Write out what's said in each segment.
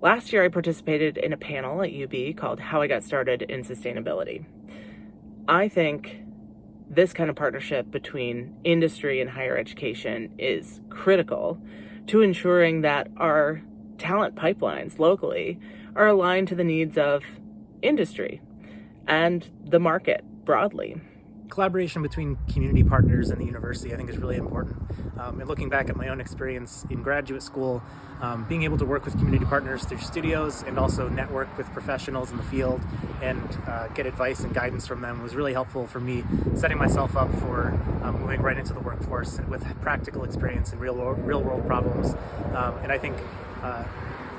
Last year, I participated in a panel at UB called How I Got Started in Sustainability. I think this kind of partnership between industry and higher education is critical to ensuring that our talent pipelines locally are aligned to the needs of industry and the market broadly. Collaboration between community partners and the university, I think, is really important. And looking back at my own experience in graduate school, being able to work with community partners through studios and also network with professionals in the field and get advice and guidance from them was really helpful for me, setting myself up for moving right into the workforce with practical experience and real world problems. And I think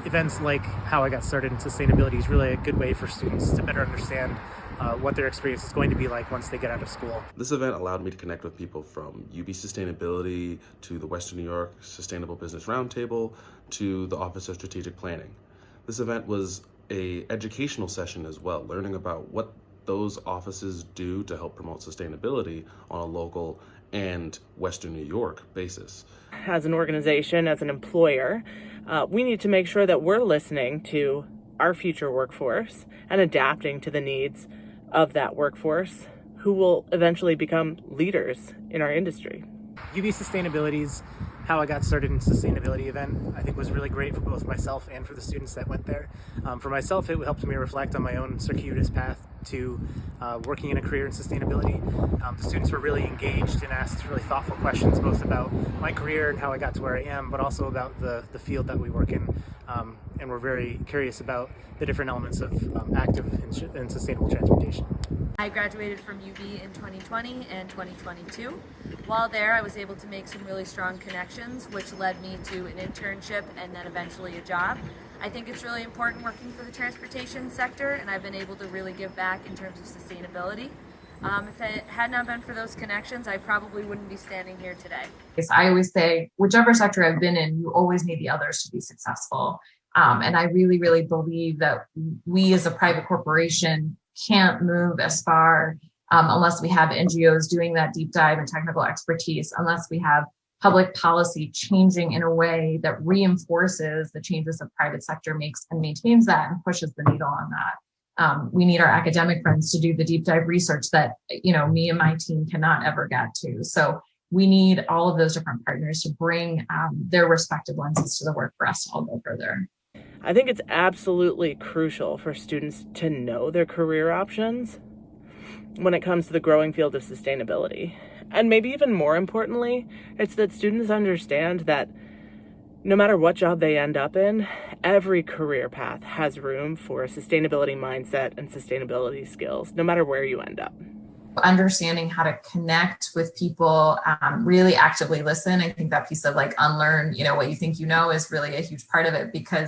events like How I Got Started in Sustainability is really a good way for students to better understand what their experience is going to be like once they get out of school. This event allowed me to connect with people from UB Sustainability to the Western New York Sustainable Business Roundtable to the Office of Strategic Planning. This event was an educational session as well, learning about what those offices do to help promote sustainability on a local and Western New York basis. As an organization, as an employer, we need to make sure that we're listening to our future workforce and adapting to the needs of that workforce who will eventually become leaders in our industry. UB Sustainability's How I Got Started in Sustainability event, I think, was really great for both myself and for the students that went there. For myself, it helped me reflect on my own circuitous path to working in a career in sustainability. The students were really engaged and asked really thoughtful questions, both about my career and how I got to where I am, but also about the field that we work in. And we're very curious about the different elements of active and sustainable transportation. I graduated from UB in 2020 and 2022. While there, I was able to make some really strong connections, which led me to an internship and then eventually a job. I think it's really important working for the transportation sector, and I've been able to really give back in terms of sustainability. If it had not been for those connections, I probably wouldn't be standing here today. I always say, whichever sector I've been in, you always need the others to be successful. And I really, really believe that we as a private corporation can't move as far unless we have NGOs doing that deep dive and technical expertise, unless we have public policy changing in a way that reinforces the changes the private sector makes and maintains that and pushes the needle on that. We need our academic friends to do the deep dive research that, me and my team cannot ever get to. So we need all of those different partners to bring their respective lenses to the work for us to all go further. I think it's absolutely crucial for students to know their career options when it comes to the growing field of sustainability. And maybe even more importantly, it's that students understand that no matter what job they end up in, every career path has room for a sustainability mindset and sustainability skills, no matter where you end up. Understanding how to connect with people, really actively listen. I think that piece of unlearn, what you think is really a huge part of it, because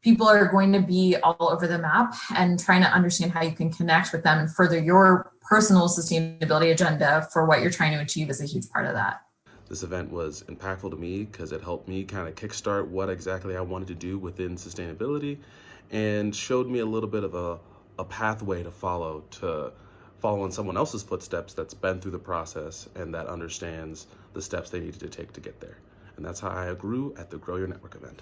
people are going to be all over the map, and trying to understand how you can connect with them and further your personal sustainability agenda for what you're trying to achieve is a huge part of that. This event was impactful to me because it helped me kind of kickstart what exactly I wanted to do within sustainability, and showed me a little bit of a pathway to follow in someone else's footsteps that's been through the process and that understands the steps they needed to take to get there. And that's how I grew at the Grow Your Network event.